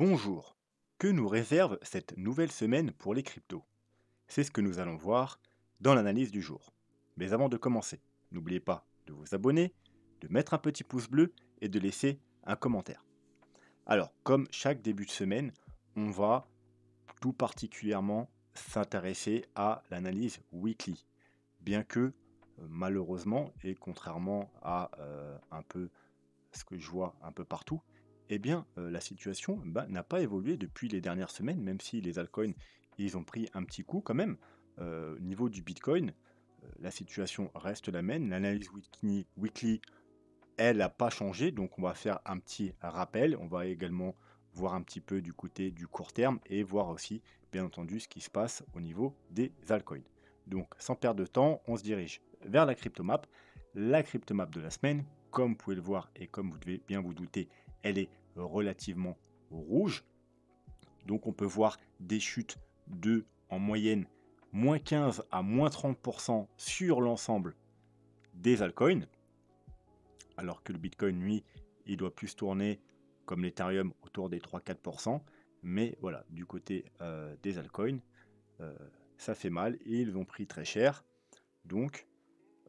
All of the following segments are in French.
Bonjour, que nous réserve cette nouvelle semaine pour les cryptos? C'est ce que nous allons voir dans l'analyse du jour. Mais avant de commencer, n'oubliez pas de vous abonner, de mettre un petit pouce bleu et de laisser un commentaire. Alors, comme chaque début de semaine, on va tout particulièrement s'intéresser à l'analyse weekly. Bien que, malheureusement, et contrairement à un peu ce que je vois un peu partout, eh bien, la situation n'a pas évolué depuis les dernières semaines, même si les altcoins, ils ont pris un petit coup quand même. Au niveau du Bitcoin, la situation reste la même. L'analyse weekly, elle n'a pas changé, donc on va faire un petit rappel. On va également voir un petit peu du côté du court terme et voir aussi, bien entendu, ce qui se passe au niveau des altcoins. Donc, sans perdre de temps, on se dirige vers la cryptomap. La cryptomap de la semaine, comme vous pouvez le voir et comme vous devez bien vous douter, elle est relativement rouge. Donc, on peut voir des chutes de, en moyenne, moins 15 à moins 30% sur l'ensemble des altcoins. Alors que le Bitcoin, lui, il doit plus tourner comme l'Ethereum autour des 3-4%. Mais voilà, du côté des altcoins, ça fait mal et ils ont pris très cher. Donc,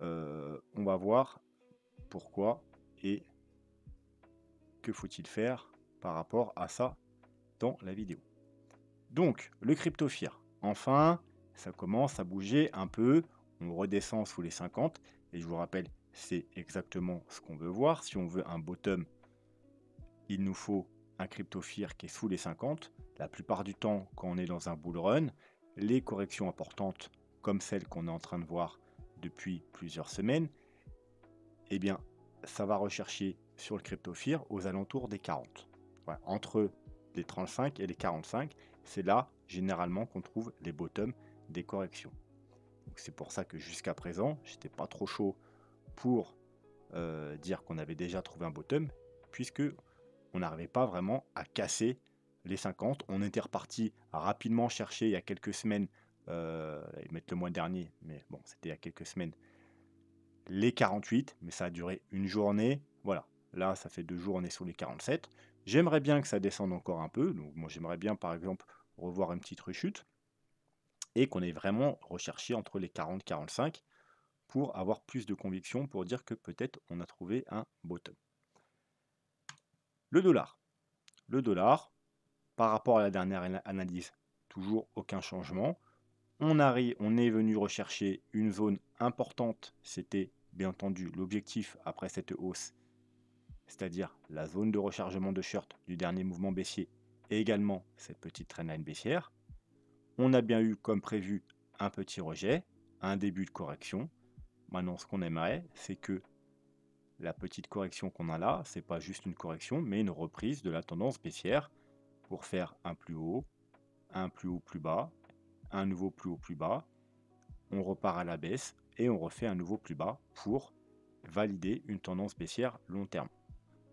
on va voir pourquoi et que faut-il faire par rapport à ça dans la vidéo. Donc, le CryptoFear. Enfin, ça commence à bouger un peu. On redescend sous les 50. Et je vous rappelle, c'est exactement ce qu'on veut voir. Si on veut un bottom, il nous faut un CryptoFear qui est sous les 50. La plupart du temps, quand on est dans un bull run, les corrections importantes, comme celle qu'on est en train de voir depuis plusieurs semaines, eh bien, ça va rechercher sur le CryptoFear aux alentours des 40. Ouais, entre les 35 et les 45, c'est là, généralement, qu'on trouve les bottoms des corrections. C'est pour ça que jusqu'à présent, j'étais pas trop chaud pour dire qu'on avait déjà trouvé un bottom, puisque on n'arrivait pas vraiment à casser les 50. On était reparti à rapidement chercher il y a quelques semaines, ils mettent le mois dernier, mais bon, c'était il y a quelques semaines, les 48, mais ça a duré une journée. Voilà, là, ça fait 2 jours, on est sur les 47. J'aimerais bien que ça descende encore un peu. Donc, moi, j'aimerais bien, par exemple, revoir une petite rechute et qu'on ait vraiment recherché entre les 40 et 45 pour avoir plus de conviction pour dire que peut-être on a trouvé un bottom. Le dollar. Le dollar, par rapport à la dernière analyse, toujours aucun changement. On est venu rechercher une zone importante, c'était bien entendu l'objectif après cette hausse, c'est-à-dire la zone de rechargement de short du dernier mouvement baissier et également cette petite trendline baissière. On a bien eu comme prévu un petit rejet, un début de correction. Maintenant, ce qu'on aimerait, c'est que la petite correction qu'on a là, c'est pas juste une correction, mais une reprise de la tendance baissière pour faire un plus haut plus bas, un nouveau plus haut plus bas. On repart à la baisse et on refait un nouveau plus bas pour valider une tendance baissière long terme.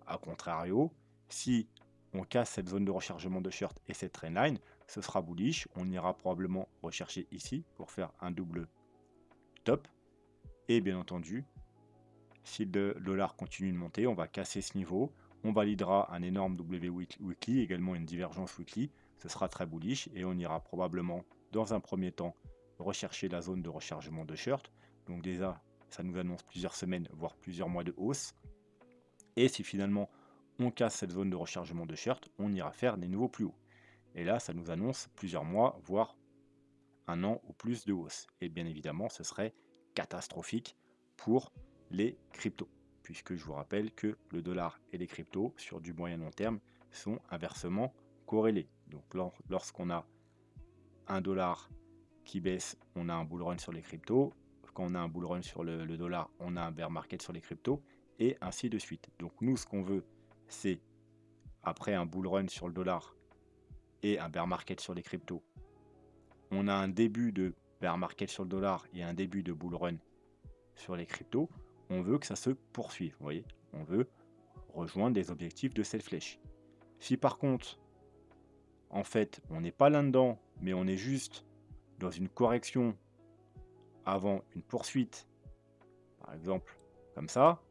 A contrario, si on casse cette zone de rechargement de short et cette trendline, ce sera bullish. On ira probablement rechercher ici pour faire un double top. Et bien entendu, si le dollar continue de monter, on va casser ce niveau. On validera un énorme W weekly, également une divergence weekly. Ce sera très bullish et on ira probablement dans un premier temps rechercher la zone de rechargement de short. Donc déjà, ça nous annonce plusieurs semaines, voire plusieurs mois de hausse. Et si finalement on casse cette zone de rechargement de short, on ira faire des nouveaux plus hauts. Et là, ça nous annonce plusieurs mois, voire un an ou plus de hausse. Et bien évidemment, ce serait catastrophique pour les cryptos, puisque je vous rappelle que le dollar et les cryptos, sur du moyen long terme, sont inversement corrélés. Donc lorsqu'on a un dollar qui baisse, on a un bull run sur les cryptos. Quand on a un bull run sur le dollar, on a un bear market sur les cryptos, et ainsi de suite. Donc nous, ce qu'on veut, c'est, après un bull run sur le dollar et un bear market sur les cryptos, on a un début de bear market sur le dollar et un début de bull run sur les cryptos. On veut que ça se poursuive, vous voyez. On veut rejoindre des objectifs de cette flèche. Si par contre, en fait, on n'est pas là-dedans, mais on est juste dans une correction avant une poursuite, par exemple, comme ça,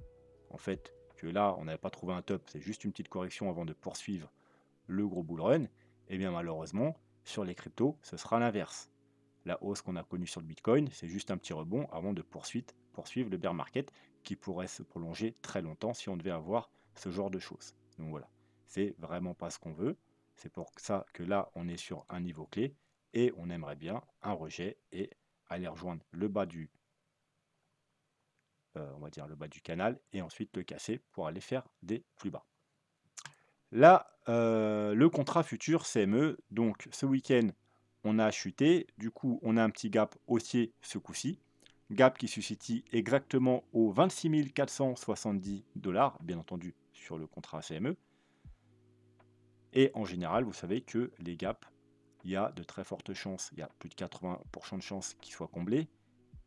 en fait, que là, on n'avait pas trouvé un top, c'est juste une petite correction avant de poursuivre le gros bull run, et bien malheureusement, sur les cryptos, ce sera l'inverse. La hausse qu'on a connue sur le Bitcoin, c'est juste un petit rebond avant de poursuivre le bear market qui pourrait se prolonger très longtemps si on devait avoir ce genre de choses. Donc voilà, c'est vraiment pas ce qu'on veut. C'est pour ça que là, on est sur un niveau clé et on aimerait bien un rejet et aller rejoindre le bas du, on va dire le bas du canal et ensuite le casser pour aller faire des plus bas. Là, le contrat futur CME, donc ce week-end, on a chuté, du coup, on a un petit gap haussier ce coup-ci, gap qui se situe exactement aux 26 470 $, bien entendu, sur le contrat CME. Et en général, vous savez que les gaps, il y a de très fortes chances, il y a plus de 80% de chances qu'ils soient comblés,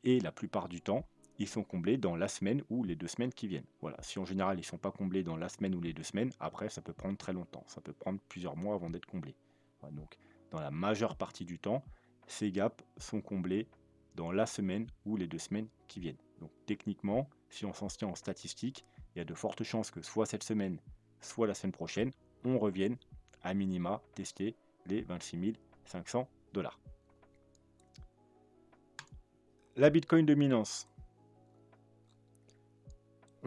et la plupart du temps, ils sont comblés dans la semaine ou les 2 semaines qui viennent. Voilà, si en général ils ne sont pas comblés dans la semaine ou les 2 semaines, après ça peut prendre très longtemps, ça peut prendre plusieurs mois avant d'être comblé. Voilà, donc dans la majeure partie du temps, ces gaps sont comblés dans la semaine ou les 2 semaines qui viennent. Donc techniquement, si on s'en tient en statistique, il y a de fortes chances que soit cette semaine, soit la semaine prochaine, on revienne à minima tester les 26 500 $. La Bitcoin dominance.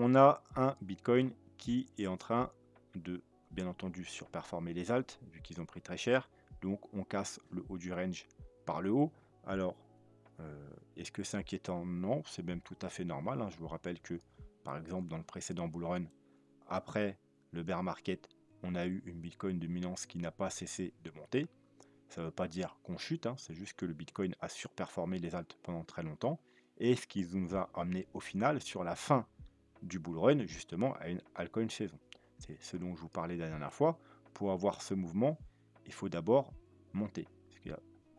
On a un Bitcoin qui est en train de, bien entendu, surperformer les alts, vu qu'ils ont pris très cher. Donc, on casse le haut du range par le haut. Alors, est-ce que c'est inquiétant? Non, c'est même tout à fait normal. Je vous rappelle que, par exemple, dans le précédent bull run, après le bear market, on a eu une Bitcoin dominance qui n'a pas cessé de monter. Ça ne veut pas dire qu'on chute, c'est juste que le Bitcoin a surperformé les alts pendant très longtemps. Et ce qui nous a amené au final, sur la fin du bull run, justement, à une altcoin saison. C'est ce dont je vous parlais la dernière fois. Pour avoir ce mouvement, il faut d'abord monter.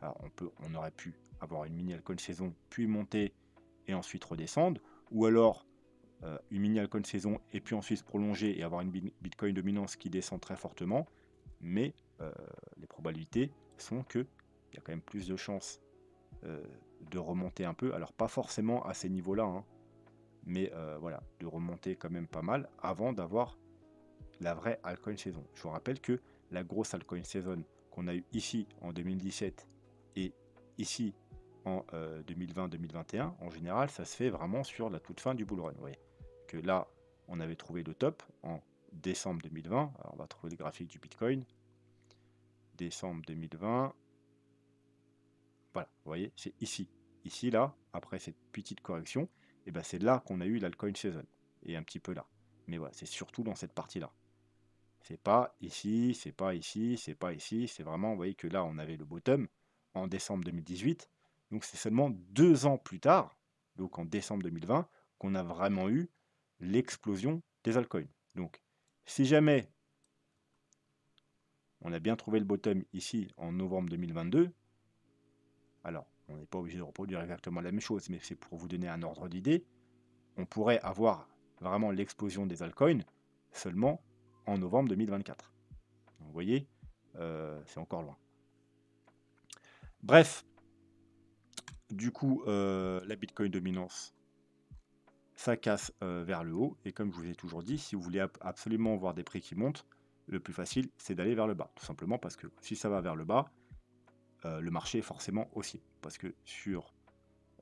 Alors on aurait pu avoir une mini altcoin saison, puis monter et ensuite redescendre, ou alors une mini altcoin saison et puis ensuite se prolonger et avoir une Bitcoin dominance qui descend très fortement. Mais les probabilités sont qu'il y a quand même plus de chances de remonter un peu. Alors pas forcément à ces niveaux-là, mais voilà, de remonter quand même pas mal avant d'avoir la vraie altcoin saison. Je vous rappelle que la grosse altcoin saison qu'on a eu ici en 2017 et ici en 2020-2021, en général, ça se fait vraiment sur la toute fin du bull run. Vous voyez que là, on avait trouvé le top en décembre 2020. Alors, on va trouver le graphique du Bitcoin. Décembre 2020. Voilà, vous voyez, c'est ici. Ici, là, après cette petite correction, et ben c'est là qu'on a eu l'altcoin season. Et un petit peu là. Mais voilà, c'est surtout dans cette partie-là. C'est pas ici, c'est pas ici, c'est pas ici. C'est vraiment, vous voyez que là, on avait le bottom en décembre 2018. Donc c'est seulement 2 ans plus tard, donc en décembre 2020, qu'on a vraiment eu l'explosion des altcoins. Donc, si jamais on a bien trouvé le bottom ici en novembre 2022, alors on n'est pas obligé de reproduire exactement la même chose, mais c'est pour vous donner un ordre d'idée, on pourrait avoir vraiment l'explosion des altcoins seulement en novembre 2024. Donc, vous voyez, c'est encore loin. Bref, du coup, la Bitcoin dominance, ça casse vers le haut. Et comme je vous ai toujours dit, si vous voulez absolument voir des prix qui montent, le plus facile, c'est d'aller vers le bas. Tout simplement parce que si ça va vers le bas, le marché est forcément haussier. Parce que sur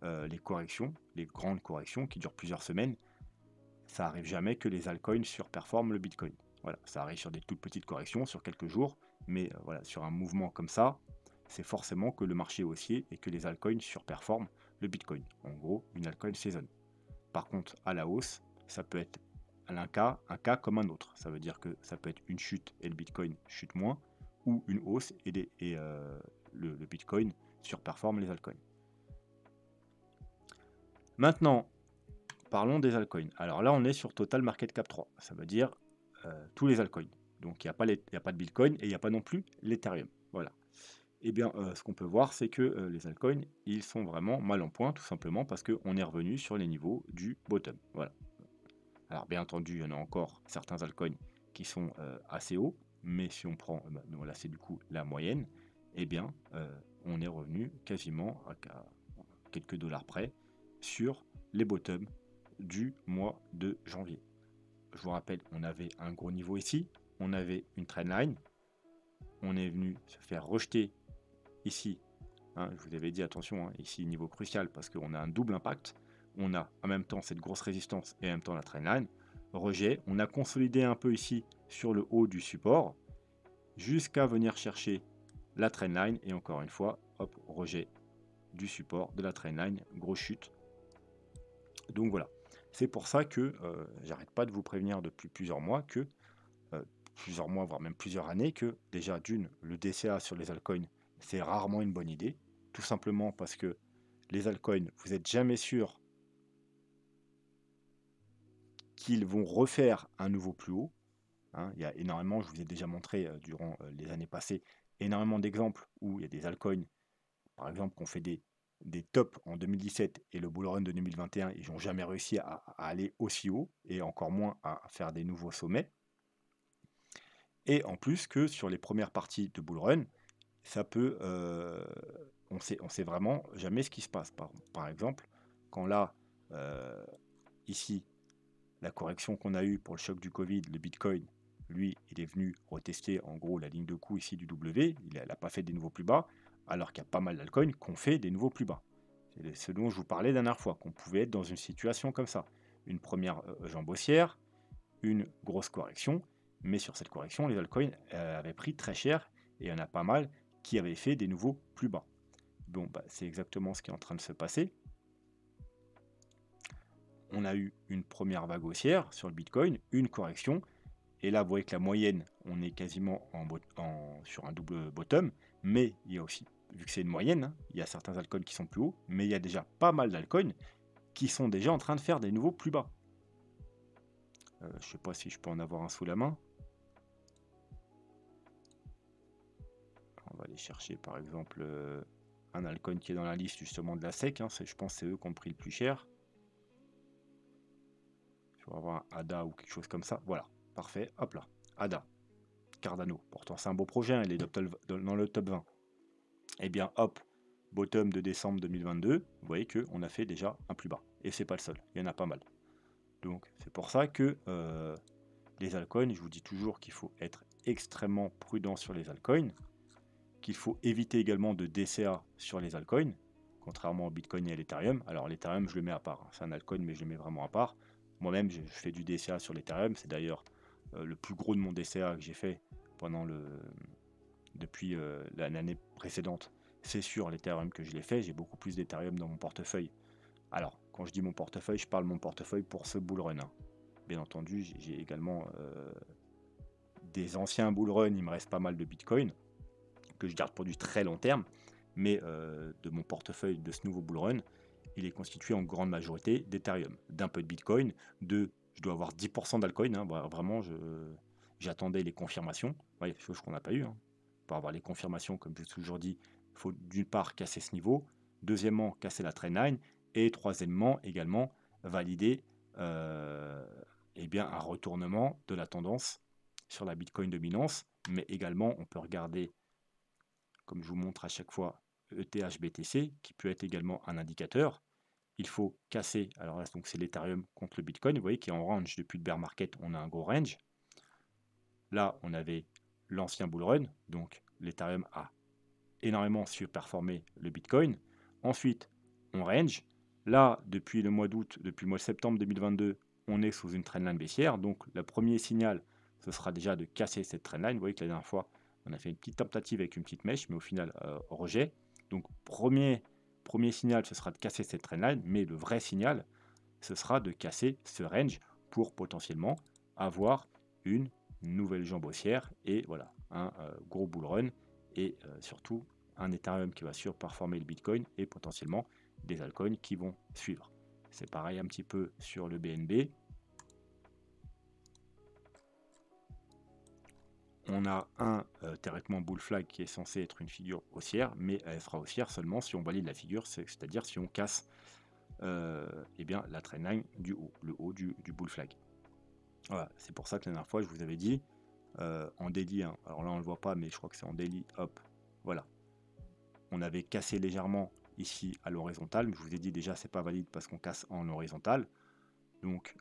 les corrections, les grandes corrections qui durent plusieurs semaines, ça arrive jamais que les altcoins surperforment le Bitcoin. Voilà, ça arrive sur des toutes petites corrections, sur quelques jours, mais voilà, sur un mouvement comme ça, c'est forcément que le marché est haussier et que les altcoins surperforment le Bitcoin. En gros, une altcoin saison. Par contre, à la hausse, ça peut être un cas comme un autre. Ça veut dire que ça peut être une chute et le Bitcoin chute moins, ou une hausse et le Bitcoin surperforme les altcoins. Maintenant, parlons des altcoins. Alors là, on est sur Total Market Cap 3. Ça veut dire tous les altcoins. Donc il n'y a pas de Bitcoin et il n'y a pas non plus l'Ethereum. Voilà. Eh bien, ce qu'on peut voir, c'est que les altcoins, ils sont vraiment mal en point, tout simplement parce qu'on est revenu sur les niveaux du bottom. Voilà. Alors bien entendu, il y en a encore certains altcoins qui sont assez hauts, mais si on prend, voilà, c'est du coup la moyenne, eh bien, on est revenu quasiment à quelques dollars près sur les bottoms du mois de janvier. Je vous rappelle, on avait un gros niveau ici, on avait une trendline, on est venu se faire rejeter ici. Hein, je vous avais dit attention, hein, ici niveau crucial parce qu'on a un double impact. On a en même temps cette grosse résistance et en même temps la trendline. Rejet, on a consolidé un peu ici sur le haut du support jusqu'à venir chercher la trendline et encore une fois, hop, rejet du support de la trendline, grosse chute. Donc voilà, c'est pour ça que j'arrête pas de vous prévenir depuis plusieurs mois que plusieurs mois, voire même plusieurs années, que déjà d'une, le DCA sur les altcoins, c'est rarement une bonne idée, tout simplement parce que les altcoins, vous n'êtes jamais sûr qu'ils vont refaire un nouveau plus haut. Hein. Il y a énormément, je vous ai déjà montré durant les années passées, énormément d'exemples où il y a des altcoins, par exemple, qui ont fait des tops en 2017 et le bull run de 2021, ils n'ont jamais réussi à aller aussi haut et encore moins à faire des nouveaux sommets. Et en plus que sur les premières parties de bull run, ça peut, on sait vraiment jamais ce qui se passe. Par exemple, quand là, ici, la correction qu'on a eue pour le choc du Covid, le Bitcoin, lui, il est venu retester en gros la ligne de coup ici du W, il n'a pas fait des nouveaux plus bas, alors qu'il y a pas mal d'altcoins qui ont fait des nouveaux plus bas. C'est ce dont je vous parlais la dernière fois, qu'on pouvait être dans une situation comme ça. Une première jambe haussière, une grosse correction, mais sur cette correction, les altcoins avaient pris très cher et il y en a pas mal qui avaient fait des nouveaux plus bas. Bon, bah, c'est exactement ce qui est en train de se passer. On a eu une première vague haussière sur le Bitcoin, une correction, et là vous voyez que la moyenne, on est quasiment sur un double bottom, mais il y a aussi, vu que c'est une moyenne, hein, il y a certains altcoins qui sont plus hauts, mais il y a déjà pas mal d'altcoins qui sont déjà en train de faire des nouveaux plus bas. Je ne sais pas si je peux en avoir un sous la main. On va aller chercher par exemple un altcoin qui est dans la liste justement de la SEC. Hein, je pense que c'est eux qui ont pris le plus cher. Je vais avoir un ADA ou quelque chose comme ça. Voilà, parfait. Hop là, ADA, Cardano. Pourtant c'est un beau projet, hein, il est dans le top 20. Eh bien hop, bottom de décembre 2022, vous voyez qu'on a fait déjà un plus bas. Et c'est pas le seul, il y en a pas mal. Donc c'est pour ça que les altcoins, je vous dis toujours qu'il faut être extrêmement prudent sur les altcoins, qu'il faut éviter également de DCA sur les altcoins, contrairement au Bitcoin et à l'Ethereum. Alors l'Ethereum, je le mets à part, hein. C'est un altcoin, mais je le mets vraiment à part. Moi-même, je fais du DCA sur l'Ethereum, c'est d'ailleurs le plus gros de mon DCA que j'ai fait depuis l'année précédente. C'est sur l'Ethereum que je l'ai fait, j'ai beaucoup plus d'Ethereum dans mon portefeuille. Alors, quand je dis mon portefeuille, je parle de mon portefeuille pour ce bull run. Hein. Bien entendu, j'ai également des anciens bull run, il me reste pas mal de Bitcoin que je garde pour du très long terme, mais de mon portefeuille de ce nouveau bull run, il est constitué en grande majorité d'Ethereum, d'un peu de Bitcoin, je dois avoir 10% d'altcoin, hein, vraiment, j'attendais les confirmations, ouais, chose qu'on n'a pas eu. Hein. Pour avoir les confirmations, comme j'ai toujours dit, il faut d'une part casser ce niveau, deuxièmement casser la trendline, et troisièmement également valider eh bien, un retournement de la tendance sur la Bitcoin dominance, mais également on peut regarder, comme je vous montre à chaque fois, ETH-BTC, qui peut être également un indicateur. Il faut casser, alors là, donc c'est l'Ethereum contre le Bitcoin, vous voyez qu'il est en range depuis le bear market, on a un gros range. Là, on avait l'ancien bull run, donc l'Ethereum a énormément surperformé le Bitcoin. Ensuite, on range. Là, depuis le mois d'août, depuis le mois de septembre 2022, on est sous une trendline baissière. Donc, le premier signal, ce sera déjà de casser cette trendline. Vous voyez que la dernière fois, on a fait une petite tentative avec une petite mèche, mais au final, rejet. Donc, premier signal, ce sera de casser cette trendline, mais le vrai signal, ce sera de casser ce range pour potentiellement avoir une nouvelle jambe haussière et voilà, un gros bull run et surtout un Ethereum qui va surperformer le Bitcoin et potentiellement des altcoins qui vont suivre. C'est pareil un petit peu sur le BNB. On a un théoriquement bull flag qui est censé être une figure haussière, mais elle sera haussière seulement si on valide la figure, c'est-à-dire si on casse eh bien, la trendline du haut, le haut du bull flag. Voilà, c'est pour ça que la dernière fois je vous avais dit en daily, hein, alors là on le voit pas, mais je crois que c'est en daily, hop, voilà. On avait cassé légèrement ici à l'horizontale, mais je vous ai dit déjà c'est pas valide parce qu'on casse en horizontal. Donc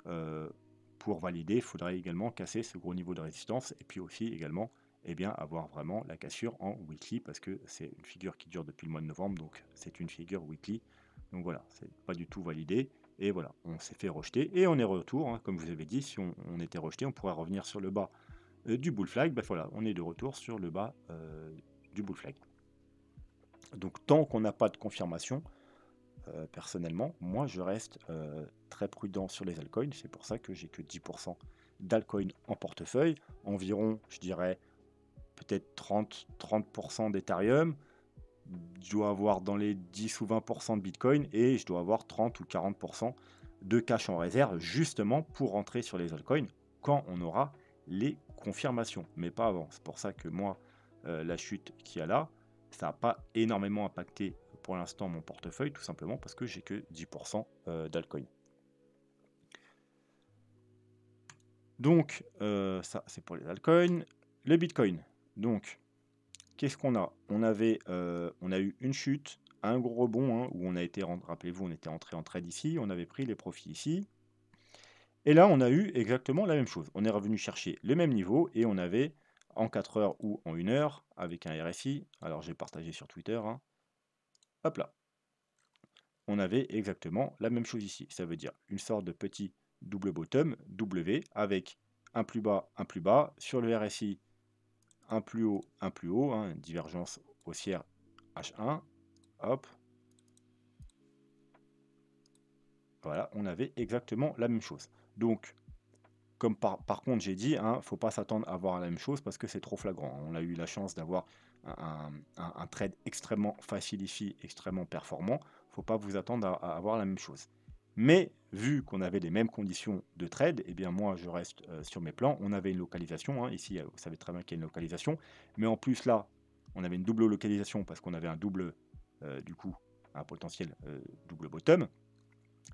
pour valider, il faudrait également casser ce gros niveau de résistance et puis aussi également eh bien, avoir vraiment la cassure en weekly, parce que c'est une figure qui dure depuis le mois de novembre, donc c'est une figure weekly. Donc voilà, c'est pas du tout validé. Et voilà, on s'est fait rejeter et on est retour, hein, comme je vous avais dit, si on était rejeté, on pourrait revenir sur le bas du bull flag. Ben voilà, on est de retour sur le bas du bull flag. Donc tant qu'on n'a pas de confirmation, personnellement, moi je reste très prudent sur les altcoins. C'est pour ça que j'ai que 10% d'altcoins en portefeuille, environ, je dirais, peut-être 30% d'Ethereum. Je dois avoir dans les 10 ou 20% de Bitcoin et je dois avoir 30 ou 40% de cash en réserve, justement pour rentrer sur les altcoins quand on aura les confirmations, mais pas avant. C'est pour ça que moi, la chute qu'il y a là, ça n'a pas énormément impacté pour l'instant mon portefeuille, tout simplement parce que j'ai que 10% d'altcoin. Donc, ça, c'est pour les altcoins. Le Bitcoin, donc, qu'est-ce qu'on a? On a eu une chute, un gros rebond, hein, où on a été, rappelez-vous, on était entré en trade ici, on avait pris les profits ici. Et là, on a eu exactement la même chose. On est revenu chercher le même niveau et on avait en 4 heures ou en 1 heure, avec un RSI, alors j'ai partagé sur Twitter, hein, hop là, on avait exactement la même chose ici. Ça veut dire une sorte de petit double bottom, W, avec un plus bas, sur le RSI, un plus haut, hein, divergence haussière H1, hop, voilà, on avait exactement la même chose. Donc, comme par contre j'ai dit, hein, faut pas s'attendre à voir la même chose parce que c'est trop flagrant. On a eu la chance d'avoir un trade extrêmement facile ici, extrêmement performant. Faut pas vous attendre à avoir la même chose. Mais vu qu'on avait les mêmes conditions de trade, eh bien moi je reste sur mes plans. On avait une localisation, hein, ici vous savez très bien qu'il y a une localisation, mais en plus là, on avait une double localisation parce qu'on avait un double, du coup, un potentiel double bottom,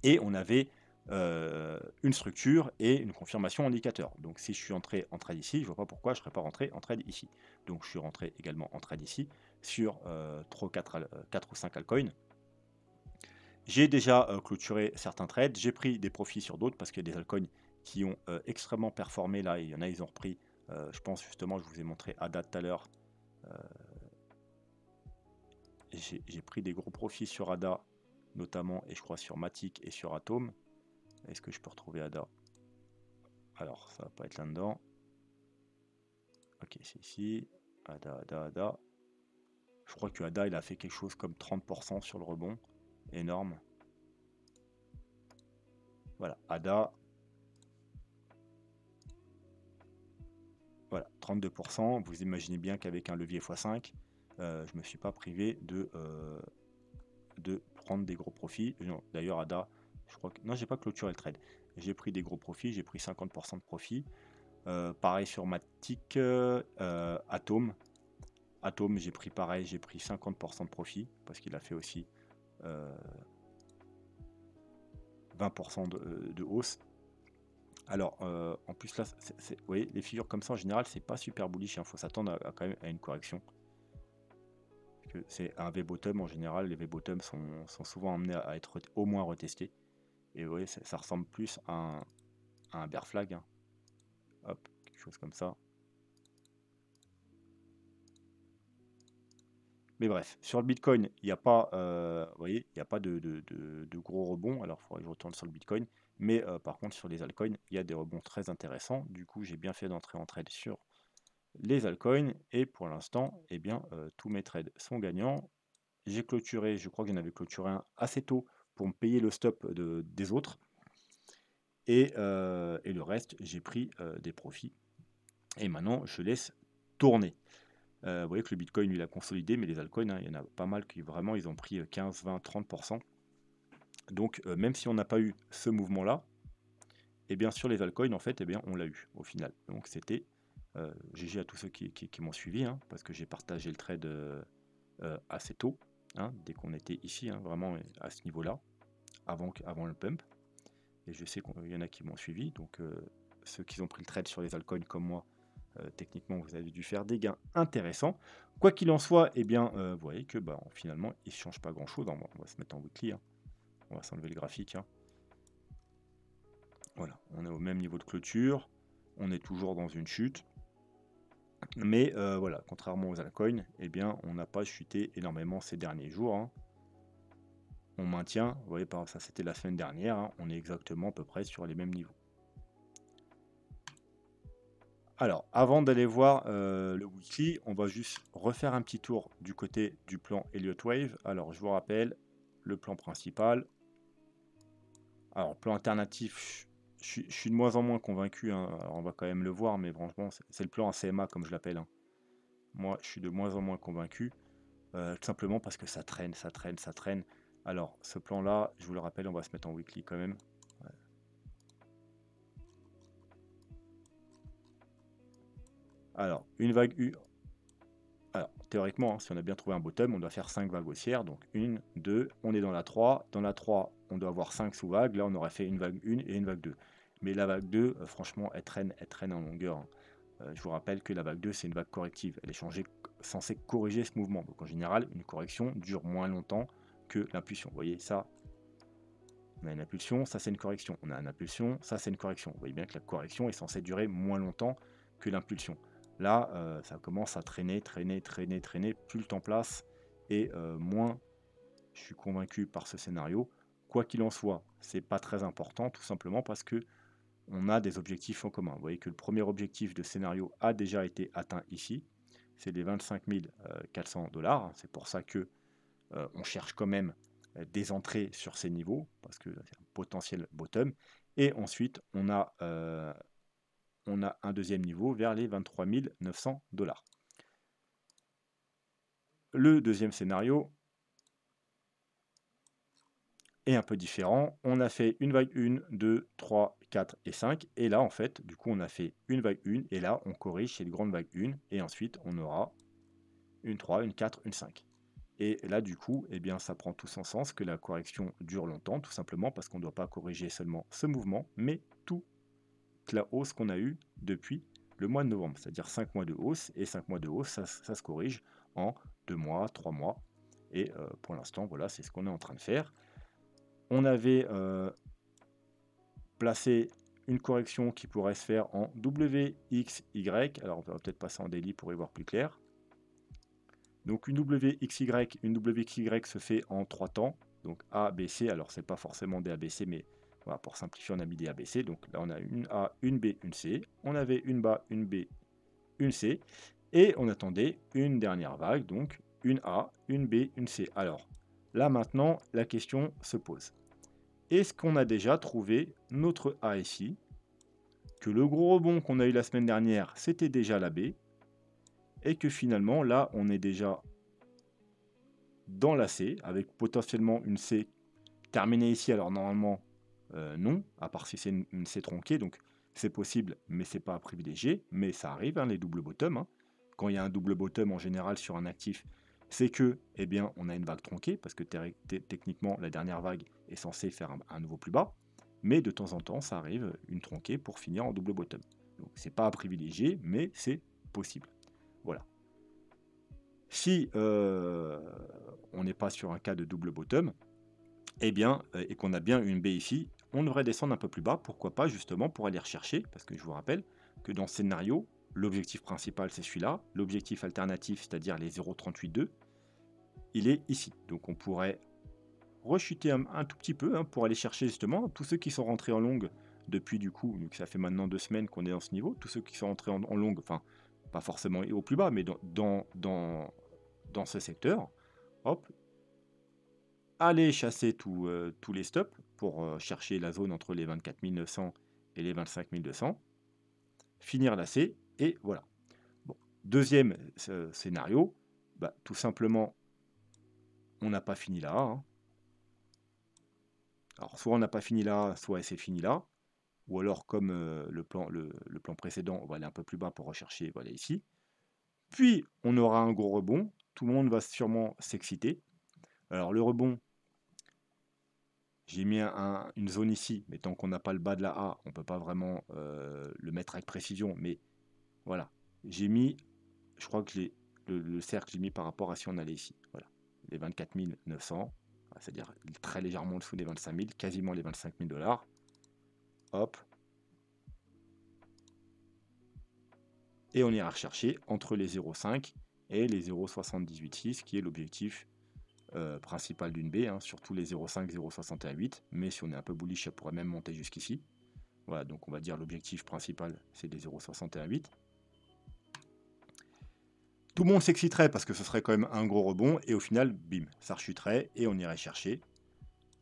et on avait une structure et une confirmation indicateur. Donc si je suis entré en trade ici, je ne vois pas pourquoi je ne serais pas rentré en trade ici. Donc je suis rentré également en trade ici sur 4 ou 5 altcoins. J'ai déjà clôturé certains trades, j'ai pris des profits sur d'autres parce qu'il y a des altcoins qui ont extrêmement performé là, et il y en a, ils ont repris, je pense justement, je vous ai montré ADA tout à l'heure, j'ai pris des gros profits sur ADA notamment, et je crois sur Matic et sur Atom. Est-ce que je peux retrouver ADA? Alors, ça va pas être là-dedans. Ok, c'est ici. ADA. Je crois que ADA, il a fait quelque chose comme 30% sur le rebond. Énorme. Voilà, ADA. Voilà, 32%. Vous imaginez bien qu'avec un levier x5, je ne me suis pas privé de prendre des gros profits. D'ailleurs, ADA, je crois que... Non, j'ai pas clôturé le trade. J'ai pris des gros profits, j'ai pris 50% de profit. Pareil sur Matic, Atom. Atom, j'ai pris pareil, j'ai pris 50% de profit, parce qu'il a fait aussi 20% de hausse. Alors, en plus là, vous voyez, les figures comme ça, en général, c'est pas super bullish, il faut s'attendre quand même à une correction. C'est un V-bottom, en général, les V-bottom sont souvent amenés à être au moins retestés. Et vous voyez, ça ressemble plus à un bear flag. Hein. Hop, quelque chose comme ça. Mais bref, sur le Bitcoin, il n'y a pas, vous voyez, il n'y a pas de gros rebonds. Alors, il faudrait que je retourne sur le Bitcoin. Mais par contre, sur les altcoins, il y a des rebonds très intéressants. Du coup, j'ai bien fait d'entrer en trade sur les altcoins. Et pour l'instant, eh bien, tous mes trades sont gagnants. J'ai clôturé, je crois que j'en avais clôturé un assez tôt pour me payer le stop des autres. Et le reste, j'ai pris des profits. Et maintenant, je laisse tourner. Vous voyez que le Bitcoin, lui, il a consolidé, mais les altcoins, hein, il y en a pas mal qui vraiment, ils ont pris 15, 20, 30%. Donc, même si on n'a pas eu ce mouvement-là, et bien sur les altcoins, en fait, eh bien, on l'a eu au final. Donc, c'était GG à tous ceux qui m'ont suivi, hein, parce que j'ai partagé le trade assez tôt, hein, dès qu'on était ici, hein, vraiment à ce niveau-là, avant le pump. Et je sais qu'il y en a qui m'ont suivi, donc ceux qui ont pris le trade sur les altcoins comme moi, techniquement, vous avez dû faire des gains intéressants. Quoi qu'il en soit, eh bien, vous voyez que finalement, il ne change pas grand-chose. On va se mettre en weekly. Hein. On va s'enlever le graphique. Hein. Voilà, on est au même niveau de clôture. On est toujours dans une chute. Mais voilà, contrairement aux altcoins, eh bien, on n'a pas chuté énormément ces derniers jours, hein. On maintient, vous voyez, ça c'était la semaine dernière, hein, on est exactement à peu près sur les mêmes niveaux. Alors, avant d'aller voir le weekly, on va juste refaire un petit tour du côté du plan Elliott Wave. Alors, je vous rappelle, le plan principal. Alors, plan alternatif, je suis de moins en moins convaincu, hein. Alors, on va quand même le voir, mais franchement, c'est le plan ACMA comme je l'appelle, hein. Moi, je suis de moins en moins convaincu, tout simplement parce que ça traîne, ça traîne, ça traîne. Alors, ce plan-là, je vous le rappelle, on va se mettre en weekly quand même. Ouais. Alors, une vague U. Alors, théoriquement, hein, si on a bien trouvé un bottom, on doit faire 5 vagues haussières. Donc, 1, 2, on est dans la 3. Dans la 3, on doit avoir 5 sous-vagues. Là, on aurait fait une vague 1 et une vague 2. Mais la vague 2, franchement, elle traîne en longueur, hein. Je vous rappelle que la vague 2, c'est une vague corrective. Elle est censée corriger ce mouvement. Donc, en général, une correction dure moins longtemps que l'impulsion. Vous voyez, ça, on a une impulsion, ça, c'est une correction. On a une impulsion, ça, c'est une correction. Vous voyez bien que la correction est censée durer moins longtemps que l'impulsion. Là, ça commence à traîner. Plus le temps passe et moins je suis convaincu par ce scénario. Quoi qu'il en soit, c'est pas très important, tout simplement parce que on a des objectifs en commun. Vous voyez que le premier objectif de scénario a déjà été atteint ici. C'est les 25 400 $. C'est pour ça que on cherche quand même des entrées sur ces niveaux, parce que c'est un potentiel bottom. Et ensuite, on a un deuxième niveau vers les 23 900 $. Le deuxième scénario est un peu différent. On a fait une vague 1, 2, 3, 4 et 5. Et là, en fait, du coup, on a fait une vague 1. Et là, on corrige chez une grande vague 1. Et ensuite, on aura une 3, une 4, une 5. Et là, du coup, eh bien, ça prend tout son sens que la correction dure longtemps, tout simplement parce qu'on ne doit pas corriger seulement ce mouvement, mais toute la hausse qu'on a eue depuis le mois de novembre. C'est-à-dire 5 mois de hausse. Et 5 mois de hausse, ça se corrige en 2 mois, 3 mois. Et pour l'instant, voilà, c'est ce qu'on est en train de faire. On avait placé une correction qui pourrait se faire en WXY. Alors, on va peut-être passer en daily pour y voir plus clair. Donc, une WXY se fait en 3 temps. Donc, A, B, C. Alors, c'est pas forcément des ABC, mais voilà, pour simplifier, on a mis des ABC. Donc, là, on a une A, une B, une C. On avait une B, une B, une C. Et on attendait une dernière vague. Donc, une A, une B, une C. Alors, là, maintenant, la question se pose. Est-ce qu'on a déjà trouvé notre ASI, que le gros rebond qu'on a eu la semaine dernière, c'était déjà la B, et que finalement, là, on est déjà dans la C, avec potentiellement une C terminée ici. Alors normalement, non, à part si c'est une C tronquée, donc c'est possible, mais c'est pas à privilégier, mais ça arrive, hein, les doubles bottoms, hein. Quand il y a un double bottom en général sur un actif, c'est que, eh bien, on a une vague tronquée, parce que techniquement, la dernière vague est censée faire un nouveau plus bas, mais de temps en temps, ça arrive une tronquée pour finir en double bottom. Donc c'est pas à privilégier, mais c'est possible. Voilà. Si on n'est pas sur un cas de double bottom, eh bien, et qu'on a bien une baie ici, on devrait descendre un peu plus bas, pourquoi pas justement pour aller rechercher, parce que je vous rappelle que dans ce scénario, l'objectif principal c'est celui-là, l'objectif alternatif, c'est-à-dire les 0,382, il est ici. Donc on pourrait rechuter un tout petit peu, hein, pour aller chercher justement tous ceux qui sont rentrés en longue depuis du coup, donc ça fait maintenant 2 semaines qu'on est dans ce niveau, tous ceux qui sont rentrés en longue, enfin pas forcément au plus bas, mais dans ce secteur, hop, aller chasser tous les stops pour chercher la zone entre les 24 900 et les 25 200, finir la C, et voilà. Bon. Deuxième scénario, bah, tout simplement, on n'a pas fini là, hein. Alors, soit on n'a pas fini là, soit c'est fini là, ou alors, comme le plan précédent, on va aller un peu plus bas pour rechercher, voilà, ici. Puis, on aura un gros rebond, tout le monde va sûrement s'exciter. Alors, le rebond, j'ai mis une zone ici, mais tant qu'on n'a pas le bas de la A, on ne peut pas vraiment le mettre avec précision. Mais voilà, j'ai mis, je crois que le cercle, j'ai mis par rapport à si on allait ici. Voilà, les 24 900, c'est-à-dire très légèrement en dessous des 25 000, quasiment les 25 000 $. Hop. Et on ira rechercher entre les 0,5 et les 0,786 qui est l'objectif principal d'une baie, hein, surtout les 0,5, 0,68, mais si on est un peu bullish, ça pourrait même monter jusqu'ici. Voilà, donc on va dire l'objectif principal, c'est les 0,68. Tout le monde s'exciterait parce que ce serait quand même un gros rebond, et au final, bim, ça rechuterait, et on irait chercher.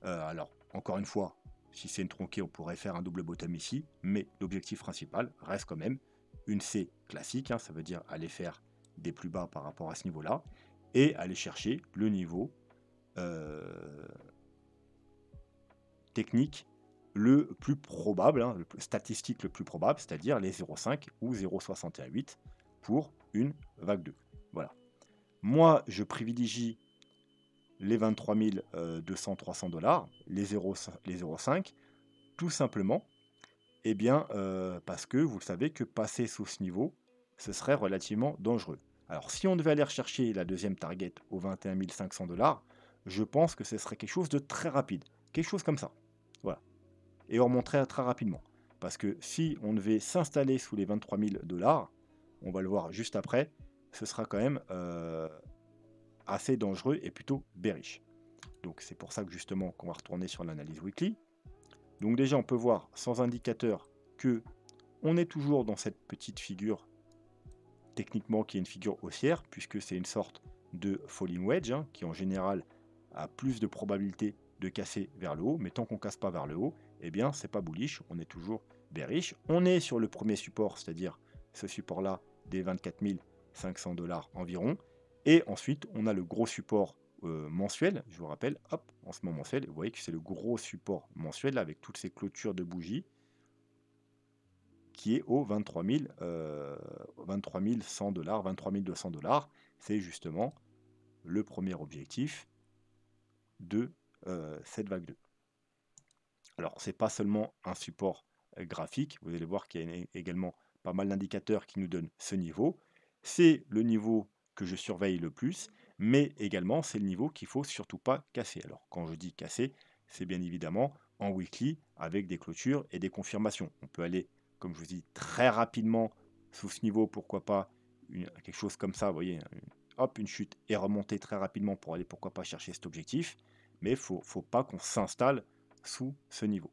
Alors, encore une fois, si c'est une tronquée, on pourrait faire un double bottom ici, mais l'objectif principal reste quand même une C classique, hein, ça veut dire aller faire des plus bas par rapport à ce niveau-là, et aller chercher le niveau technique le plus probable, hein, le statistique le plus probable, c'est-à-dire les 0,5 ou 0,68 pour une vague 2. Voilà. Moi, je privilégie les 23 200-300 $, les 0,5, tout simplement, eh bien, parce que vous savez que passer sous ce niveau, ce serait relativement dangereux. Alors, si on devait aller rechercher la deuxième target aux 21 500 $, je pense que ce serait quelque chose de très rapide. Quelque chose comme ça. Voilà. Et on remonterait très rapidement. Parce que si on devait s'installer sous les 23 000 $, on va le voir juste après, ce sera quand même assez dangereux et plutôt bearish. Donc c'est pour ça que justement qu'on va retourner sur l'analyse weekly. Donc déjà on peut voir sans indicateur que on est toujours dans cette petite figure techniquement qui est une figure haussière puisque c'est une sorte de falling wedge hein, qui en général a plus de probabilité de casser vers le haut, mais tant qu'on casse pas vers le haut, eh bien c'est pas bullish, on est toujours bearish. On est sur le premier support, c'est-à-dire ce support là des 24 500 $ environ, et ensuite on a le gros support mensuel, je vous rappelle, hop, en ce moment mensuel, vous voyez que c'est le gros support mensuel là, avec toutes ces clôtures de bougies qui est au 23 100 $, 23 200 $. C'est justement le premier objectif de cette vague 2. Alors, c'est pas seulement un support graphique, vous allez voir qu'il y a également pas mal d'indicateurs qui nous donnent ce niveau. C'est le niveau que je surveille le plus, mais également c'est le niveau qu'il ne faut surtout pas casser. Alors, quand je dis casser, c'est bien évidemment en weekly avec des clôtures et des confirmations. On peut aller, comme je vous dis, très rapidement sous ce niveau, pourquoi pas quelque chose comme ça, vous voyez, hop, une chute et remonter très rapidement pour aller, pourquoi pas, chercher cet objectif. Mais il ne faut pas qu'on s'installe sous ce niveau.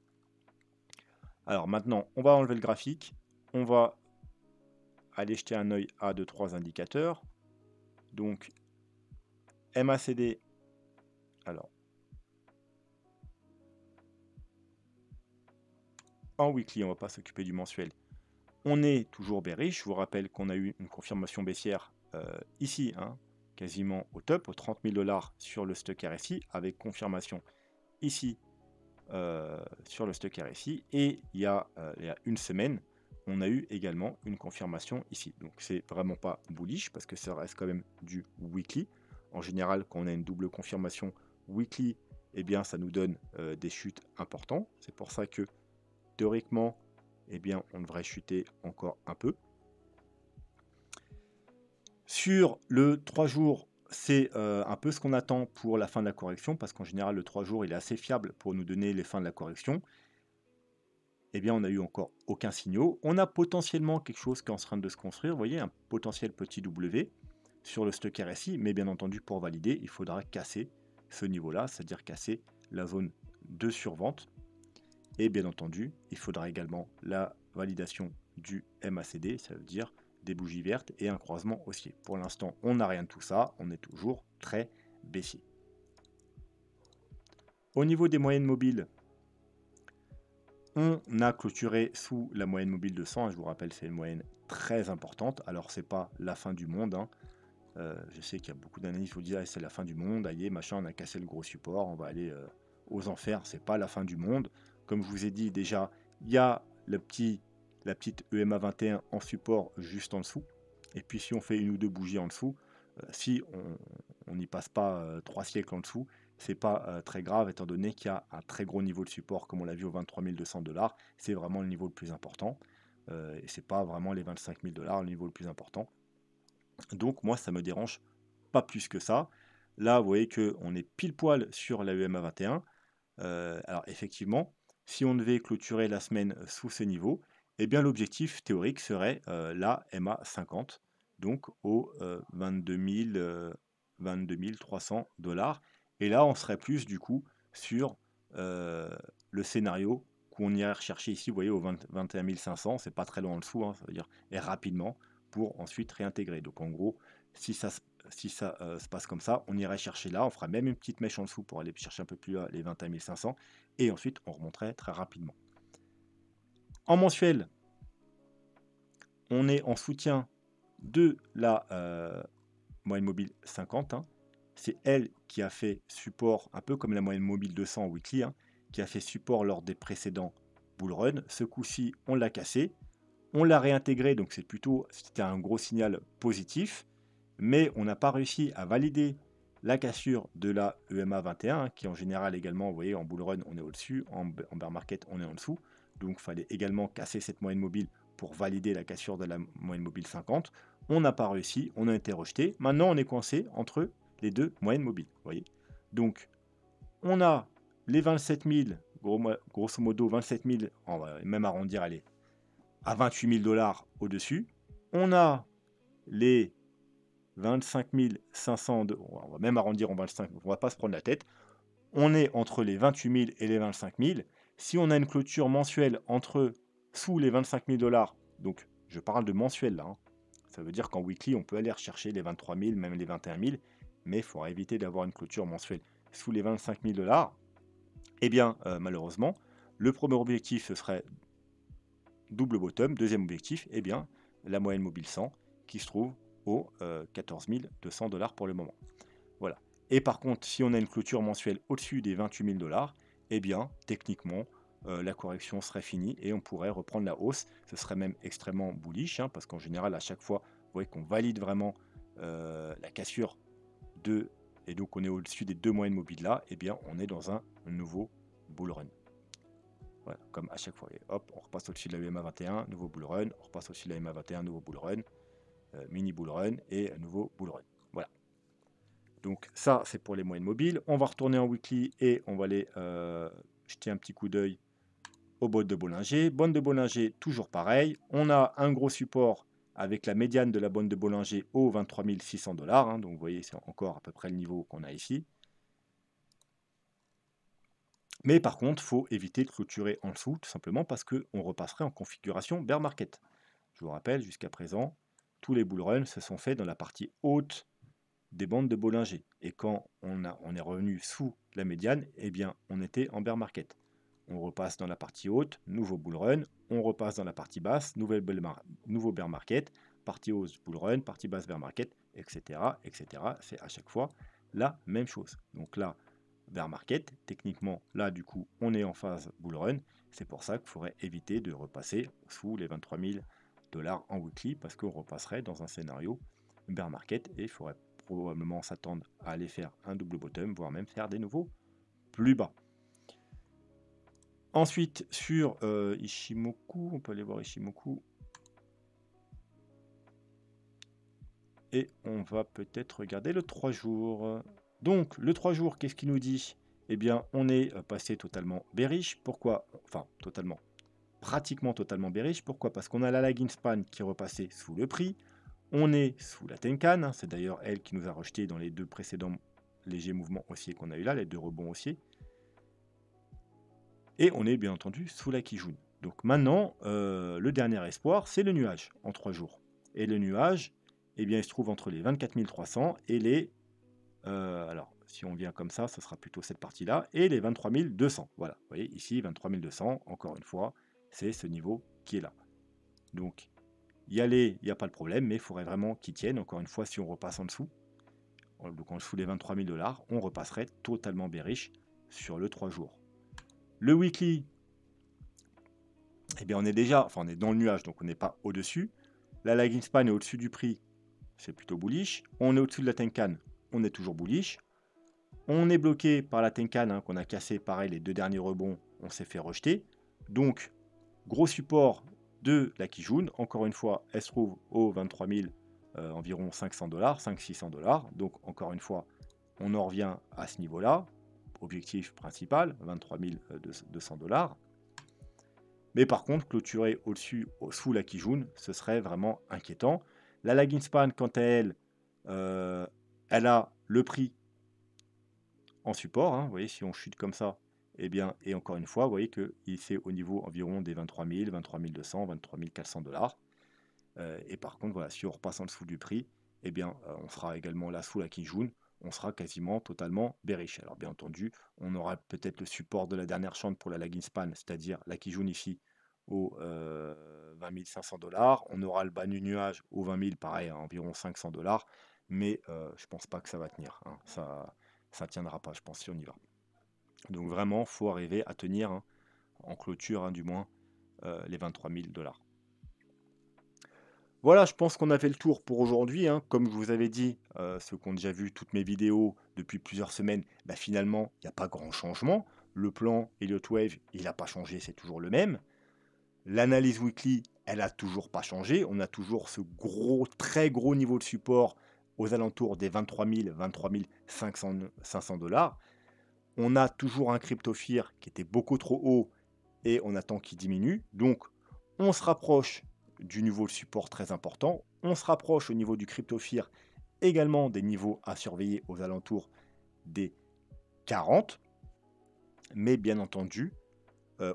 Alors maintenant, on va enlever le graphique, on va aller jeter un œil à 2-3 indicateurs. Donc MACD, alors en weekly, on ne va pas s'occuper du mensuel. On est toujours bearish, je vous rappelle qu'on a eu une confirmation baissière ici, hein, quasiment au top, aux 30 000 $ sur le stock RSI, avec confirmation ici sur le stock RSI, et il y a une semaine, on a eu également une confirmation ici. Donc c'est vraiment pas bullish parce que ça reste quand même du weekly. En général, quand on a une double confirmation weekly, eh bien ça nous donne des chutes importantes. C'est pour ça que théoriquement, eh bien on devrait chuter encore un peu. Sur le 3 jours, c'est un peu ce qu'on attend pour la fin de la correction, parce qu'en général, le 3 jours, il est assez fiable pour nous donner les fins de la correction. Eh bien, on n'a eu encore aucun signal. On a potentiellement quelque chose qui est en train de se construire, vous voyez, un potentiel petit W sur le stock RSI, mais bien entendu, pour valider, il faudra casser ce niveau-là, c'est-à-dire casser la zone de survente. Et bien entendu, il faudra également la validation du MACD, ça veut dire des bougies vertes et un croisement haussier. Pour l'instant, on n'a rien de tout ça, on est toujours très baissier. Au niveau des moyennes mobiles, on a clôturé sous la moyenne mobile de 100, je vous rappelle, c'est une moyenne très importante. Alors, c'est pas la fin du monde, hein. Je sais qu'il y a beaucoup d'analystes qui vous disent ah, c'est la fin du monde, aïe, machin, on a cassé le gros support, on va aller aux enfers. C'est pas la fin du monde. Comme je vous ai dit déjà, il y a la petite EMA 21 en support juste en dessous. Et puis si on fait une ou deux bougies en dessous, si on n'y passe pas 3 siècles en dessous, c'est pas très grave étant donné qu'il y a un très gros niveau de support comme on l'a vu aux 23 200 $. C'est vraiment le niveau le plus important. Et c'est pas vraiment les 25 000 $ le niveau le plus important. Donc moi ça me dérange pas plus que ça. Là vous voyez qu'on est pile poil sur la EMA 21. Alors effectivement, si on devait clôturer la semaine sous ces niveaux, eh bien l'objectif théorique serait la MA 50, donc au 22 300 $. Et là, on serait plus du coup sur le scénario qu'on irait rechercher ici, vous voyez, au 21 500, c'est pas très loin en dessous, hein, ça veut dire, et rapidement, pour ensuite réintégrer. Donc en gros, si ça, se passe comme ça, on irait chercher là, on fera même une petite mèche en dessous pour aller chercher un peu plus là les 21 500, et ensuite on remonterait très rapidement. En mensuel, on est en soutien de la moyenne mobile 50, hein. C'est elle qui a fait support, un peu comme la moyenne mobile 200 en weekly, hein, qui a fait support lors des précédents bull run. Ce coup-ci, on l'a cassé, on l'a réintégré, donc c'était un gros signal positif, mais on n'a pas réussi à valider la cassure de la EMA 21, hein, qui en général également, vous voyez, en bull run, on est au-dessus, en bear market, on est en dessous. Donc, il fallait également casser cette moyenne mobile pour valider la cassure de la moyenne mobile 50. On n'a pas réussi, on a été rejeté. Maintenant, on est coincé entre les deux moyennes mobiles, vous voyez. Donc, on a les 27 000, grosso modo 27 000, on va même arrondir, allez, à 28 000 $ au-dessus. On a les 25 500, on va même arrondir en 25, on va pas se prendre la tête. On est entre les 28 000 et les 25 000. Si on a une clôture mensuelle sous les 25 000 $, donc je parle de mensuel là, hein, ça veut dire qu'en weekly, on peut aller rechercher les 23 000, même les 21 000, mais il faudra éviter d'avoir une clôture mensuelle sous les 25 000 $. Eh bien, malheureusement, le premier objectif, ce serait double bottom. Deuxième objectif, eh bien, la moyenne mobile 100 qui se trouve aux 14 200 $ pour le moment. Voilà. Et par contre, si on a une clôture mensuelle au-dessus des 28 000 $, eh bien, techniquement, la correction serait finie et on pourrait reprendre la hausse. Ce serait même extrêmement bullish, hein, parce qu'en général, à chaque fois, vous voyez qu'on valide vraiment la cassure de, et donc on est au-dessus des deux moyennes mobiles là, eh bien, on est dans un nouveau bull run. Voilà, comme à chaque fois. Et hop, on repasse au-dessus de la UMA 21, nouveau bull run, on repasse au-dessus de la UMA 21, nouveau bull run, mini bull run et nouveau bull run. Voilà. Donc ça, c'est pour les moyennes mobiles. On va retourner en weekly et on va aller jeter un petit coup d'œil aux bonnes de Bollinger. Bonne de Bollinger, toujours pareil. On a un gros support avec la médiane de la bonne de Bollinger aux 23 600 $. Hein, donc vous voyez, c'est encore à peu près le niveau qu'on a ici. Mais par contre, il faut éviter de clôturer en dessous, tout simplement parce qu'on repasserait en configuration bear market. Je vous rappelle, jusqu'à présent, tous les bull runs se sont faits dans la partie haute des bandes de Bollinger. Et quand on est revenu sous la médiane, eh bien, on était en bear market. On repasse dans la partie haute, nouveau bull run. On repasse dans la partie basse, nouveau bear market. Partie haute, bull run, partie basse, bear market, etc. etc. C'est à chaque fois la même chose. Donc là, bear market, techniquement, là, du coup, on est en phase bull run. C'est pour ça qu'il faudrait éviter de repasser sous les 23 000 $ en weekly, parce qu'on repasserait dans un scénario bear market et il faudrait probablement s'attendre à aller faire un double bottom, voire même faire des nouveaux plus bas. Ensuite, sur Ishimoku, on peut aller voir Ishimoku. Et on va peut-être regarder le 3 jours. Donc, le 3 jours, qu'est-ce qu'il nous dit? Eh bien, on est passé totalement bearish. Pourquoi? Enfin, pratiquement totalement bearish. Pourquoi? Parce qu'on a la lagging span qui est repassée sous le prix. On est sous la Tenkan, hein, c'est d'ailleurs elle qui nous a rejeté dans les deux précédents légers mouvements haussiers qu'on a eu là, les deux rebonds haussiers. Et on est bien entendu sous la Kijun. Donc maintenant, le dernier espoir, c'est le nuage en 3 jours. Et le nuage, eh bien, il se trouve entre les 24 300 et les... alors, si on vient comme ça, ce sera plutôt cette partie-là, et les 23 200. Voilà, vous voyez, ici, 23 200, encore une fois, c'est ce niveau qui est là. Donc, y aller, il n'y a pas de problème, mais il faudrait vraiment qu'ils tiennent. Encore une fois, si on repasse en dessous, donc en dessous des 23 000 $, on repasserait totalement bearish sur le 3 jours. Le weekly, eh bien on est dans le nuage, donc on n'est pas au-dessus. La lagging span est au-dessus du prix, c'est plutôt bullish. On est au-dessus de la Tenkan, on est toujours bullish. On est bloqué par la Tenkan, hein, qu'on a cassé, pareil, les deux derniers rebonds, on s'est fait rejeter. Donc, gros support de la Kijun. Encore une fois, elle se trouve aux 23 000, environ 500 $, 500-600 $. Donc, encore une fois, on en revient à ce niveau-là. Objectif principal, 23 200 $. Mais par contre, clôturer sous la Kijun, ce serait vraiment inquiétant. La lagging span, quant à elle, elle a le prix en support, hein. Vous voyez, si on chute comme ça, eh bien, et encore une fois, vous voyez que c'est au niveau environ des 23 000, 23 200, 23 400 $. Et par contre, voilà, si on repasse en dessous du prix, eh bien, on sera également là sous la Kijun, on sera quasiment totalement bearish. Alors bien entendu, on aura peut-être le support de la dernière chante pour la lagging span, c'est-à-dire la Kijun ici aux 20 500 $. On aura le bas du nuage aux 20 000, pareil, à environ 500 $. Mais je pense pas que ça va tenir, hein. Ça tiendra pas, je pense, si on y va. Donc vraiment, il faut arriver à tenir, hein, en clôture, hein, du moins, les 23 000 $. Voilà, je pense qu'on a fait le tour pour aujourd'hui, hein. Comme je vous avais dit, ceux qui ont déjà vu toutes mes vidéos depuis plusieurs semaines, bah, finalement, il n'y a pas grand changement. Le plan Elliott Wave, il n'a pas changé, c'est toujours le même. L'analyse weekly, elle n'a toujours pas changé. On a toujours ce gros, très gros niveau de support aux alentours des 23 000, 23 500 $. On a toujours un cryptophire qui était beaucoup trop haut et on attend qu'il diminue. Donc, on se rapproche du niveau de support très important. On se rapproche au niveau du cryptophire également des niveaux à surveiller aux alentours des 40. Mais bien entendu,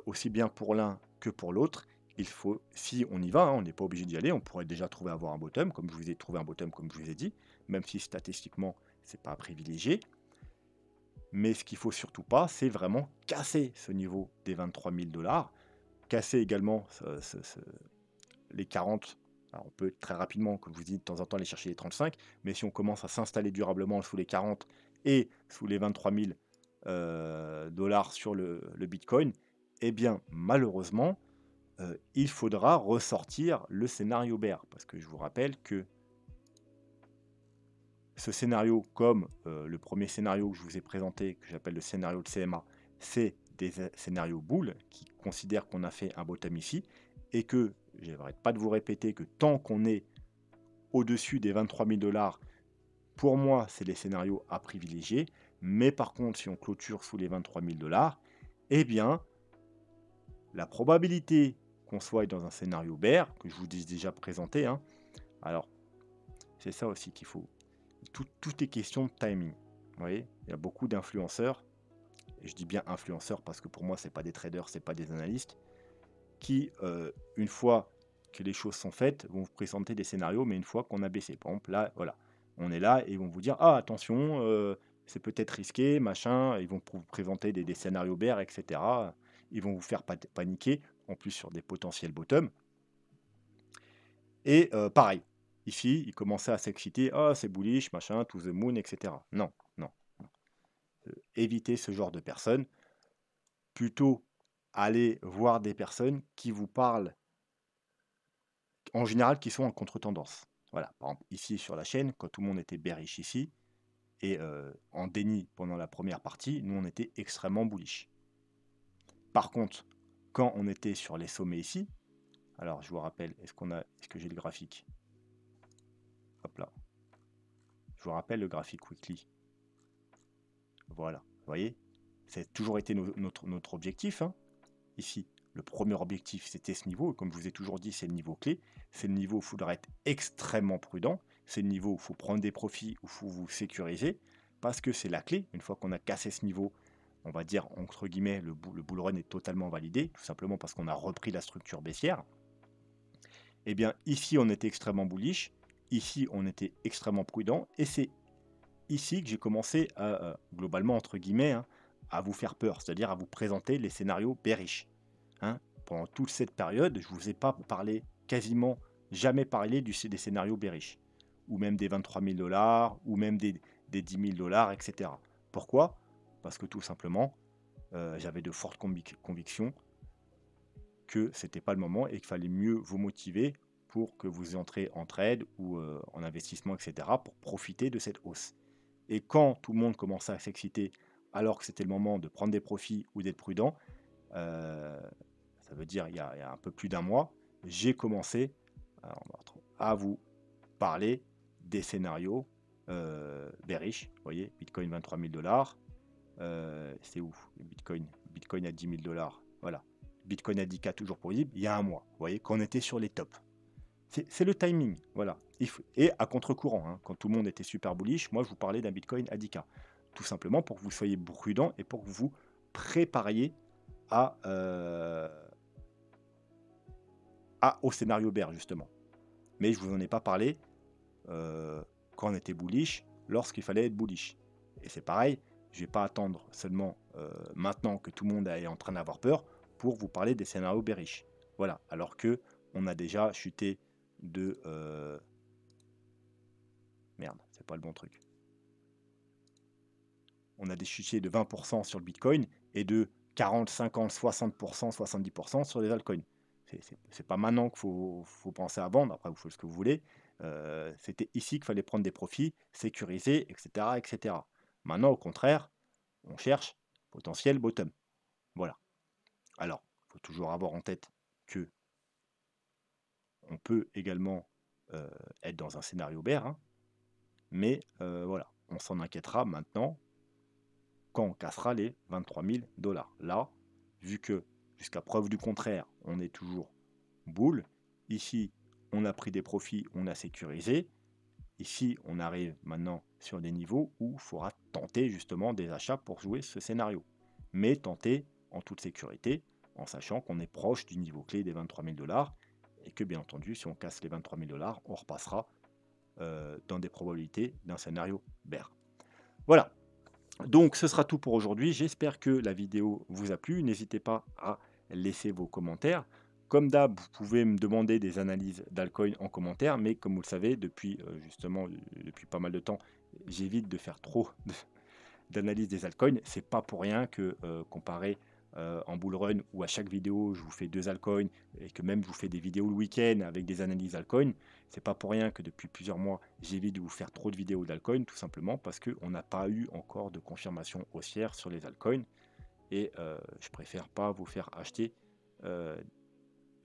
aussi bien pour l'un que pour l'autre, il faut, si on y va, hein, on n'est pas obligé d'y aller, on pourrait déjà trouver avoir un bottom, comme je vous ai trouvé un bottom, comme je vous ai dit, même si statistiquement, c'est pas à privilégier. Mais ce qu'il faut surtout pas, c'est vraiment casser ce niveau des 23 000 $, casser également les 40. Alors on peut très rapidement, comme je vous dis, de temps en temps aller chercher les 35, mais si on commence à s'installer durablement sous les 40 et sous les 23 000 $ sur le Bitcoin, eh bien malheureusement, il faudra ressortir le scénario bear, parce que je vous rappelle que ce scénario, comme le premier scénario que je vous ai présenté, que j'appelle le scénario de CMA, c'est des scénarios bull qui considèrent qu'on a fait un bottom ici et que, j'arrête pas de vous répéter que tant qu'on est au-dessus des 23 000 $, pour moi, c'est les scénarios à privilégier. Mais par contre, si on clôture sous les 23 000 $, eh bien, la probabilité qu'on soit dans un scénario bear, que je vous ai déjà présenté, hein, alors, c'est ça aussi qu'il faut. Tout est question de timing. Vous voyez, il y a beaucoup d'influenceurs, et je dis bien influenceurs parce que pour moi, ce n'est pas des traders, ce n'est pas des analystes, qui, une fois que les choses sont faites, vont vous présenter des scénarios, mais une fois qu'on a baissé. Par exemple, là, voilà, on est là et ils vont vous dire, ah, attention, c'est peut-être risqué, machin, ils vont vous présenter des scénarios bear, etc. Ils vont vous faire paniquer, en plus sur des potentiels bottom. Et pareil, ici, il commençait à s'exciter, ah, c'est bullish, machin, to the moon, etc. Non, non, non. Évitez ce genre de personnes. Plutôt, allez voir des personnes qui vous parlent, en général, qui sont en contre-tendance. Voilà, par exemple, ici sur la chaîne, quand tout le monde était bearish ici, et en déni pendant la première partie, nous, on était extrêmement bullish. Par contre, quand on était sur les sommets ici, alors je vous rappelle, est-ce que j'ai le graphique? Hop là. Je vous rappelle le graphique weekly. Voilà, vous voyez, c'est toujours été notre objectif, hein, ici. Le premier objectif, c'était ce niveau. Comme je vous ai toujours dit, c'est le niveau clé. C'est le niveau où il faudra être extrêmement prudent. C'est le niveau où il faut prendre des profits, où il faut vous sécuriser. Parce que c'est la clé. Une fois qu'on a cassé ce niveau, on va dire, entre guillemets, le bull run est totalement validé. Tout simplement parce qu'on a repris la structure baissière. Eh bien, ici, on était extrêmement bullish. Ici, on était extrêmement prudent. Et c'est ici que j'ai commencé à, globalement, entre guillemets, hein, à vous faire peur. C'est-à-dire à vous présenter les scénarios bearish. Hein, pendant toute cette période, je ne vous ai pas parlé, quasiment jamais parlé des scénarios bearish, ou même des 23 000 $, ou même des 10 000 $, etc. Pourquoi? Parce que tout simplement, j'avais de fortes convictions que ce n'était pas le moment et qu'il fallait mieux vous motiver pour que vous entrez en trade ou en investissement, etc., pour profiter de cette hausse. Et quand tout le monde commençait à s'exciter alors que c'était le moment de prendre des profits ou d'être prudent, ça veut dire il y a un peu plus d'un mois, j'ai commencé à vous parler des scénarios bearish. Vous voyez, Bitcoin 23 000 $. C'est où le Bitcoin? Bitcoin à 10 000 $. Voilà. Bitcoin à 10K toujours positif, il y a un mois, vous voyez, quand on était sur les tops. C'est le timing, voilà. Et à contre-courant, hein, quand tout le monde était super bullish, moi je vous parlais d'un Bitcoin à 10K. Tout simplement pour que vous soyez prudent et pour que vous prépariez au scénario bear, justement. Mais je ne vous en ai pas parlé quand on était bullish, lorsqu'il fallait être bullish. Et c'est pareil, je ne vais pas attendre seulement maintenant que tout le monde est en train d'avoir peur pour vous parler des scénarios bearish. Voilà, alors que on a déjà chuté de... Merde, c'est pas le bon truc. On a des chutés de 20% sur le Bitcoin et de 40, 50, 60%, 70% sur les altcoins. C'est pas maintenant qu'il faut penser à vendre, après vous faites ce que vous voulez. C'était ici qu'il fallait prendre des profits, sécuriser, etc., etc. Maintenant, au contraire, on cherche potentiel bottom. Voilà. Alors, il faut toujours avoir en tête que on peut également être dans un scénario bear, hein, mais voilà, on s'en inquiétera maintenant quand on cassera les 23 000 $. Là, vu que jusqu'à preuve du contraire, on est toujours bull, ici on a pris des profits, on a sécurisé, ici on arrive maintenant sur des niveaux où il faudra tenter justement des achats pour jouer ce scénario, mais tenter en toute sécurité, en sachant qu'on est proche du niveau clé des 23 000 $, et que bien entendu, si on casse les 23 000 $, on repassera dans des probabilités d'un scénario bear. Voilà. Donc ce sera tout pour aujourd'hui. J'espère que la vidéo vous a plu. N'hésitez pas à laisser vos commentaires. Comme d'hab, vous pouvez me demander des analyses d'altcoin en commentaire, mais comme vous le savez, depuis depuis pas mal de temps, j'évite de faire trop d'analyse des altcoins. C'est pas pour rien que comparé en bull run où à chaque vidéo je vous fais 2 altcoins et que même je vous fais des vidéos le week-end avec des analyses altcoins, c'est pas pour rien que depuis plusieurs mois j'évite de vous faire trop de vidéos d'altcoins, tout simplement parce qu'on n'a pas eu encore de confirmation haussière sur les altcoins et je préfère pas vous faire acheter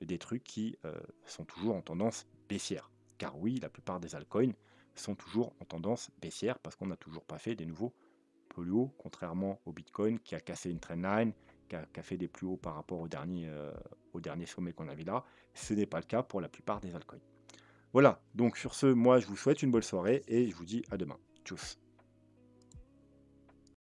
des trucs qui sont toujours en tendance baissière. Car oui, la plupart des altcoins sont toujours en tendance baissière parce qu'on n'a toujours pas fait des nouveaux plus haut, contrairement au Bitcoin qui a cassé une trendline, qui a fait des plus hauts par rapport au dernier sommet qu'on avait là. Ce n'est pas le cas pour la plupart des altcoins. Voilà, donc sur ce, moi je vous souhaite une bonne soirée et je vous dis à demain. Tchuss.